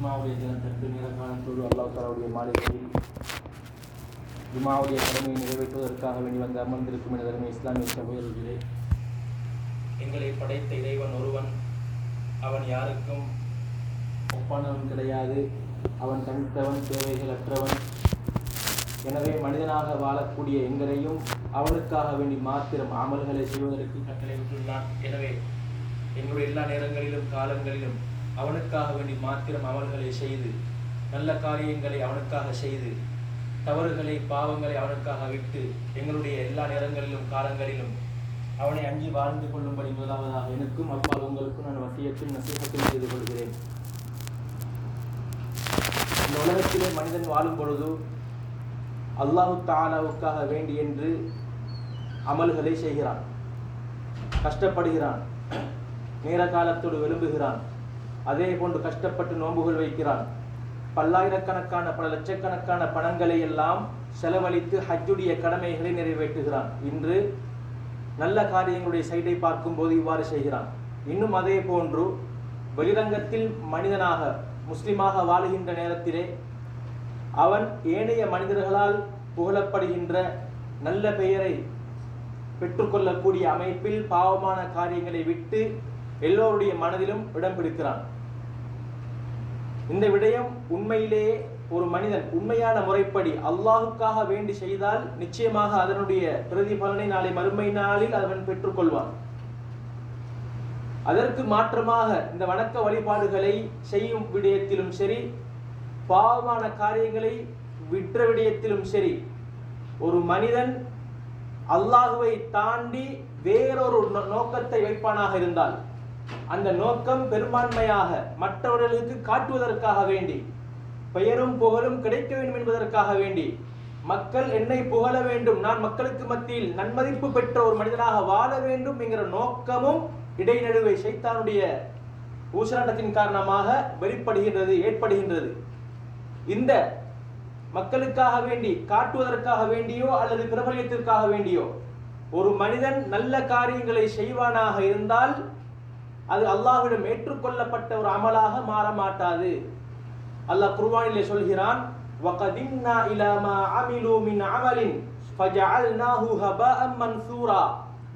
ஜும்மாவுடைய தினத்திற்கு நேர காலத்தோடு அல்லாஹ் தஆலாவுடைய மாளிகையில் ஜும்மாவுடைய கடமையை நிறைவேற்றுவதற்காக வேண்டி வந்து அமர்ந்திருக்கும் எனதருமை இஸ்லாமிய சகோதரர்களே, எங்களை படைத்த இறைவன் ஒருவன், அவன் யாருக்கும் ஒப்பானவன் கிடையாது. அவன் தனித்தவன், தேவைகள் அற்றவன். எனவே மனிதனாக வாழக்கூடிய எங்களையும் அவனுக்காக வேண்டி மாத்திரம் அமல்களை செய்வதற்கு கட்டளையிட்டுள்ளான். எனவே எங்களுடைய எல்லா நேரங்களிலும் காலங்களிலும் அவனுக்காக வேண்டி மாத்திரம் அமல்களை செய்து, நல்ல காரியங்களை அவனுக்காக செய்து, தவறுகளை பாவங்களை அவனுக்காக விட்டு, எங்களுடைய எல்லா நேரங்களிலும் காலங்களிலும் அவனை அஞ்சி வாழ்ந்து கொள்ளும்படி முதலாவதாக எனக்கும் அப்பால் உங்களுக்கும் நான் வசியத்தில் நசீகத்தில் செய்து கொள்கிறேன். இந்த உலகத்திலே மனிதன் வாழும் பொழுது அல்லாஹு தஆலாவுக்காக வேண்டி என்று அமல்களை செய்கிறான், கஷ்டப்படுகிறான், நேர காலத்தோடு விரும்புகிறான். அதே போன்று கஷ்டப்பட்டு நோன்புகள் வைக்கிறான். பல்லாயிரக்கணக்கான பல லட்சக்கணக்கான பணங்களை எல்லாம் செலவழித்து ஹஜ்ஜுடைய கடமைகளை நிறைவேற்றுகிறான். இன்று நல்ல காரியங்களுடைய சைடை பார்க்கும்போது இவ்வாறு செய்கிறான். இன்னும் அதே போன்று வெளிரங்கத்தில் மனிதனாக முஸ்லிமாக வாழுகின்ற நேரத்திலே அவன் ஏனைய மனிதர்களால் புகழப்படுகின்ற நல்ல பெயரை பெற்றுக்கொள்ளக்கூடிய அமைப்பில் பாவமான காரியங்களை விட்டு எல்லோருடைய மனதிலும் இடம் பிடிக்கிறான். இந்த விடயம் உண்மையிலேயே ஒரு மனிதன் உண்மையான முறைப்படி அல்லாஹுக்காக வேண்டி செய்தால் நிச்சயமாக அதனுடைய பிரதிபலனை நாளை மறுமை நாளில் அவன் பெற்றுக்கொள்வான். அதற்கு மாற்றமாக இந்த வணக்க வழிபாடுகளை செய்யும் விடயத்திலும் சரி, பாவமான காரியங்களை விற்ற விடயத்திலும் சரி, ஒரு மனிதன் அல்லாஹுவை தாண்டி வேறொரு நோக்கத்தை வைப்பானாக இருந்தால், அந்த நோக்கம் பெரும்பான்மையாக மற்றவர்களுக்கு காட்டுவதற்காக வேண்டி, பெயரும் புகழும் கிடைக்க வேண்டும் என்பதற்காக வேண்டி, மக்கள் என்னை புகழ வேண்டும், நான் மக்களுக்கு மத்தியில் நன்மதிப்பு பெற்ற ஒரு மனிதனாக வாழ வேண்டும் என்கிற நோக்கமும் இடைநடுவே ஷைத்தானுடைய ஊசலாட்டத்தின் காரணமாக வெளிப்படுகின்றது, ஏற்படுகின்றது. இந்த மக்களுக்காக வேண்டி காட்டுவதற்காக வேண்டியோ அல்லது பிரபல்யத்திற்காக வேண்டியோ ஒரு மனிதன் நல்ல காரியங்களை செய்வானாக இருந்தால் அது அல்லாஹ்விடம் ஏற்றுக்கொள்ளப்பட்ட ஒரு அமலாக மாற மாட்டாது. அல்லாஹ் குர்ஆனிலே சொல்கிறான், வகதின்னா இலா மா அமிலு மின் அமலின் ஃபஜஅல்னாஹு ஹபாஅம் மன்சூரா.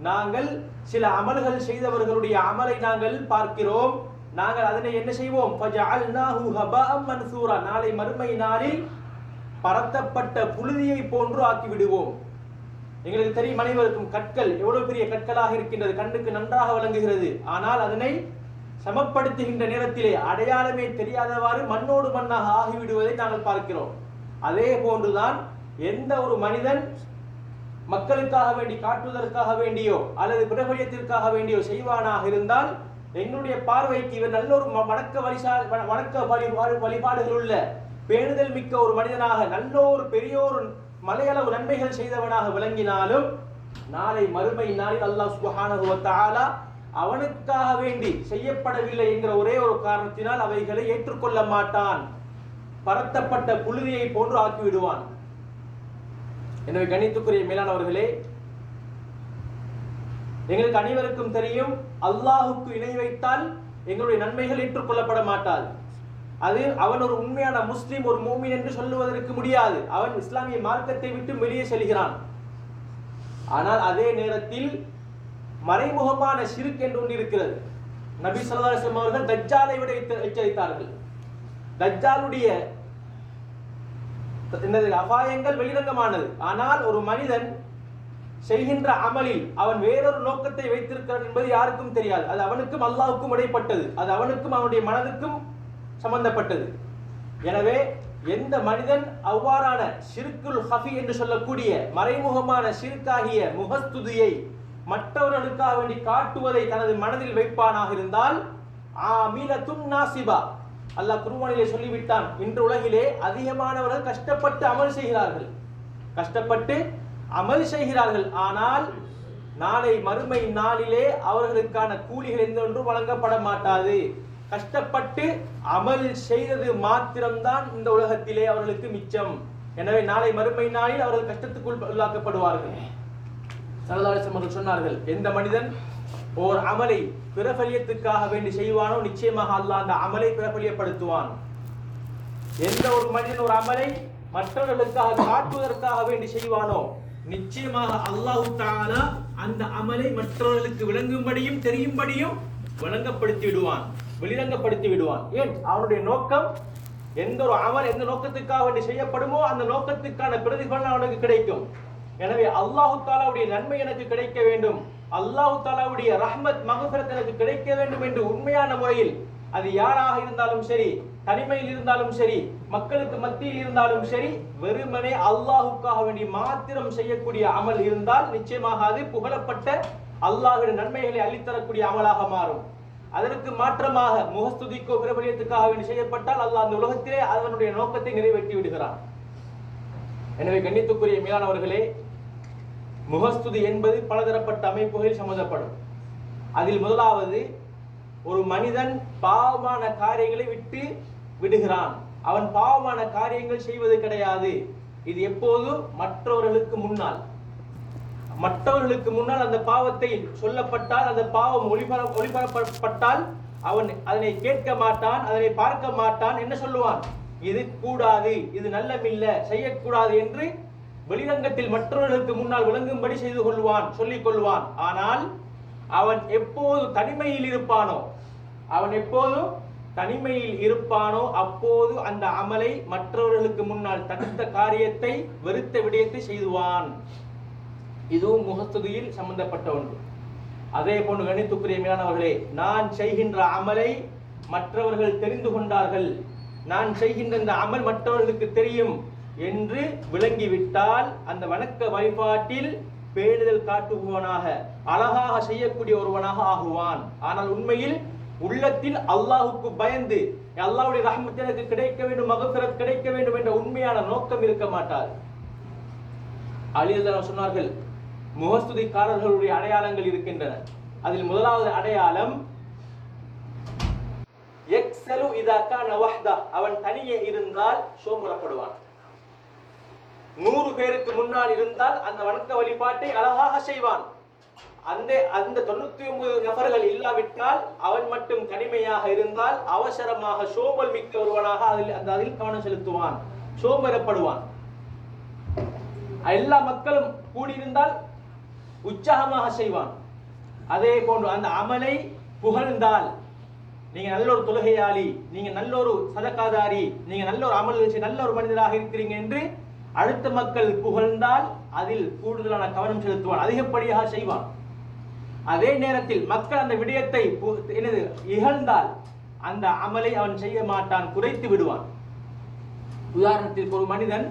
நாங்கள் சில அமல்கள் செய்தவர்களுடைய அமலை நாங்கள் பார்க்கிறோம், நாங்கள் அதனை என்ன செய்வோம்? ஃபஜஅல்னாஹு ஹபாஅம் மன்சூரா, நாளை மறுமை நாளில் பரத்தப்பட்ட புழுதியை போன்று ஆக்கி விடுவோம். எங்களுக்கு தெரியும் அனைவருக்கும் கற்கள் எவ்வளவு பெரிய கற்களாக இருக்கின்றது, கண்ணுக்கு நன்றாக விளங்குகிறது. ஆனால் அதனை சமப்படுத்துகின்ற நேரத்திலே அடையாளமே தெரியாதவாறு மண்ணோடு மண்ணாக ஆகிவிடுவதை நாங்கள் பார்க்கிறோம். அதே போன்றுதான் எந்த ஒரு மனிதன் மக்களுக்காக வேண்டி காட்டுவதற்காக வேண்டியோ அல்லது பிரபல்யத்திற்காக வேண்டியோ செய்வானாக இருந்தால் எங்களுடைய பார்வைக்கு இவர் நல்ல ஒரு வணக்க வழிபாடுகள் உள்ள பேணுதல் மிக்க ஒரு மனிதனாக, நல்ல ஒரு பெரியோர் மலையளவு நன்மைகள் செய்தவனாக விளங்கினாலும் நாளை மறுமை நாளில் அல்லாஹ் சுப்ஹானஹு வ தஆலா அவனுக்காக வேண்டி செய்யப்படவில்லை என்கிற ஒரே ஒரு காரணத்தினால் அவைகளை ஏற்றுக்கொள்ள மாட்டான், பரத்தப்பட்ட புழுதியை போன்று ஆக்கிவிடுவான். எனவே கண்ணியத்துக்குரிய மேலானவர்களே, எங்களுக்கு அனைவருக்கும் தெரியும் அல்லாஹுக்கு இணை வைத்தால் எங்களுடைய நன்மைகள் ஏற்றுக்கொள்ளப்பட மாட்டாது. அது அவன் ஒரு உண்மையான முஸ்லிம், ஒரு மூமின் என்று சொல்லுவதற்கு முடியாது. அவன் இஸ்லாமிய மார்க்கத்தை விட்டு வெளியே செல்கிறான். ஆனால் அதே நேரத்தில் மறைமுகமான ஷிர்க் என்று ஒன்று இருக்கிறது. நபி ஸல்லல்லாஹு அலைஹி வஸல்லம் அவர்கள் தஜ்ஜாலை விட எச்சரித்தார்கள். தஜ்ஜாலுடைய அபாயங்கள் வெளிரங்கமானது. ஆனால் ஒரு மனிதன் செய்கின்ற அமலில் அவன் வேறொரு நோக்கத்தை வைத்திருக்கிறான் என்பது யாருக்கும் தெரியாது. அது அவனுக்கும் அல்லாஹ்வுக்கும் இடைப்பட்டது, அது அவனுக்கும் அவனுடைய மனதுக்கும் சம்பந்தப்பட்டது. எனவே எந்த மனிதன் அவ்வாறான ஷிர்குல் ஹஃபி என்று சொல்லக்கூடிய மறைமுகமான ஷிர்காகிய முகஸ்துதியை மற்றவர்களுக்காக வேண்டி காட்டுவதை தனது மனதில் வைப்பானாக இருந்தால் ஆமிலத்துன் நாசிபா, அல்லாஹ் குர்ஆனிலே சொல்லிவிட்டான். இன்று உலகிலே அதிகமானவர்கள் கஷ்டப்பட்டு அமல் செய்கிறார்கள், ஆனால் நாளை மறுமை நாளிலே அவர்களுக்கான கூலிகள் எந்த ஒன்றும் வழங்கப்பட மாட்டாது. கஷ்டப்பட்டு அமல் செய்தது மாத்திரம்தான் இந்த உலகத்திலே அவர்களுக்கு மிச்சம். எனவே நாளை மறுமை நாளில் அவர்கள் கஷ்டத்துக்குள் உள்ளாக்கப்படுவார்கள். ஸல்லல்லாஹு அலைஹி வஸல்லம் சொன்னார்கள், எந்த மனிதன் ஓர் அமலை பிரபல்யத்துக்காக வேண்டி செய்வானோ நிச்சயமாக அல்லாஹ் அந்த அமலை பிரபல்யப்படுத்துவான். எந்த ஒரு மனிதன் ஒரு அமலை மற்றவர்களுக்காக காட்டுவதற்காக வேண்டி செய்வானோ நிச்சயமாக அல்லாஹ் தஆலா அந்த அமலை மற்றவர்களுக்கு விளங்கும்படியும் தெரியும்படியும் விளங்கப்படுத்தி விடுவான், வெளிரங்கப்படுத்தி விடுவான். ஏன்? அவனுடைய நோக்கம், எந்த ஒரு அமல் எந்த நோக்கத்துக்காக வேண்டி செய்யப்படுமோ அந்த நோக்கத்துக்கான பிரதிபலன் அவனுக்கு கிடைக்கும். எனவே அல்லாஹ் தஆலாவுடைய நன்மை எனக்கு கிடைக்க வேண்டும், அல்லாஹ் தஆலாவுடைய ரஹ்மத் மக்ஃபிரத் எனக்கு கிடைக்க வேண்டும் என்று உண்மையான முறையில், அது யாராக இருந்தாலும் சரி, தனிமையில் இருந்தாலும் சரி, மக்களுக்கு மத்தியில் இருந்தாலும் சரி, வெறுமனே அல்லாஹுக்காக வேண்டி மாத்திரம் செய்யக்கூடிய அமல் இருந்தால் நிச்சயமாக அது புகழப்பட்ட அல்லாஹ்வின் நன்மைகளை அள்ளித்தரக்கூடிய அமலாக மாறும். அதற்கு மாற்றமாக முகஸ்துதிக்கோ பிரபலியத்துக்காக வேண்டி செய்யப்பட்டால் அல்லாஹ் அந்த உலகத்திலே அதனுடைய நோக்கத்தை நிறைவேற்றி விடுகிறான். எனவே கண்ணியத்துக்குரிய மேலானவர்களே, முகஸ்துதி என்பது பலதரப்பட்ட அமைப்புகளில் சம்பந்தப்படும். அதில் முதலாவது, ஒரு மனிதன் பாவமான காரியங்களை விட்டு விடுகிறான். அவன் பாவமான காரியங்கள் செய்வது கிடையாது. இது எப்போது? மற்றவர்களுக்கு முன்னால் அந்த பாவத்தை சொல்லப்பட்டால், அந்த பாவம் ஒளிபரப்பப்பட்டால் அவன் அதனை கேட்க மாட்டான், அதனை பார்க்க மாட்டான். என்ன சொல்லுவான்? இது கூடாது, இது நல்லமில்ல, செய்யக்கூடாது என்று வெளிரங்கத்தில் மற்றவர்களுக்கு முன்னால் விளங்கும்படி செய்து கொள்வான், சொல்லிக் கொள்வான். ஆனால் அவன் எப்போது தனிமையில் இருப்பானோ அப்போது அந்த அமலை மற்றவர்களுக்கு முன்னால் தடுத்த காரியத்தை, வெறுத்த விடயத்தை செய்துவான். இதுவும் முகஸ்துதியில் சம்பந்தப்பட்ட ஒன்று. அதே போன்று கணித்துக்குரிய மேலானவர்களே, நான் செய்கின்ற அமலை மற்றவர்கள் தெரிந்து கொண்டார்கள், நான் செய்கின்ற இந்த அமல் மற்றவர்களுக்கு தெரியும் என்று விளங்கிவிட்டால் அந்த வணக்க வழிபாட்டில் பேணுதல் காட்டுபவனாக, அழகாக செய்யக்கூடிய ஒருவனாக ஆகுவான். ஆனால் உண்மையில் உள்ளத்தில் அல்லாஹுக்கு பயந்து, அல்லாஹ்வுடைய ரஹ்மத் எனக்கு கிடைக்க வேண்டும், மக்ஃபிரத் கிடைக்க வேண்டும் என்ற உண்மையான நோக்கம் இருக்க மாட்டார். அலி ரலியல்லாஹு சொன்னார்கள், முகஸ்துதிக்காரர்களுடைய அடையாளங்கள் இருக்கின்றன. அதில் முதலாவது அடையாளம், யக்ஸலு இதா கான வஹ்தா, அவன் தனியே இருந்தால் சோம்பலப்படுவான். 100 பேருக்கு முன்னால் இருந்தால் அந்த வணக்க வழிபாட்டை அழகாக செய்வான். அந்த 99 நபர்கள் இல்லாவிட்டால் அவன் மட்டும் தனிமையாக இருந்தால் அவசரமாக சோம்பல் மிக்க ஒருவனாக அதில் கவனம் செலுத்துவான், சோம்பரப்படுவான். எல்லா மக்களும் கூடியிருந்தால் உற்சாகமாக செய்வான். அதே போன்று அந்த அமலை புகழ்ந்தால், நீங்க நல்ல ஒரு தொழுகையாளி, நீங்க நல்ல ஒரு சதகாதாரி, நீங்க நல்ல ஒரு அமல் நல்ல ஒரு மனிதராக இருக்கிறீங்க என்று அடுத்த மக்கள் புகழ்ந்தால் அதில் கூடுதலான கவனம் செலுத்துவான், அதிகப்படியாக செய்வான். அதே நேரத்தில் மக்கள் அந்த விடயத்தை இகழ்ந்தால் அந்த அமலை அவன் செய்ய மாட்டான், குறைத்து விடுவான். உதாரணத்திற்கு, ஒரு மனிதன்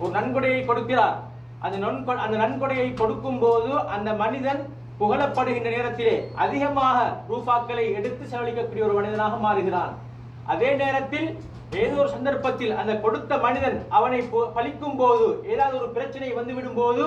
ஒரு நன்கொடையை கொடுக்கிறார். அந்த நன்கொடையை கொடுக்கும் போது அந்த மனிதன் புகழப்படுகின்ற நேரத்திலே அதிகமாக ரூபாக்களை எடுத்து செலவழிக்கக்கூடிய ஒரு மனிதனாக மாறுகிறான். அதே நேரத்தில் ஏதோ ஒரு சந்தர்ப்பத்தில் அந்த கொடுத்த மனிதன் அவனை பழிக்கும் போது, ஏதாவது ஒரு பிரச்சனை வந்துவிடும் போது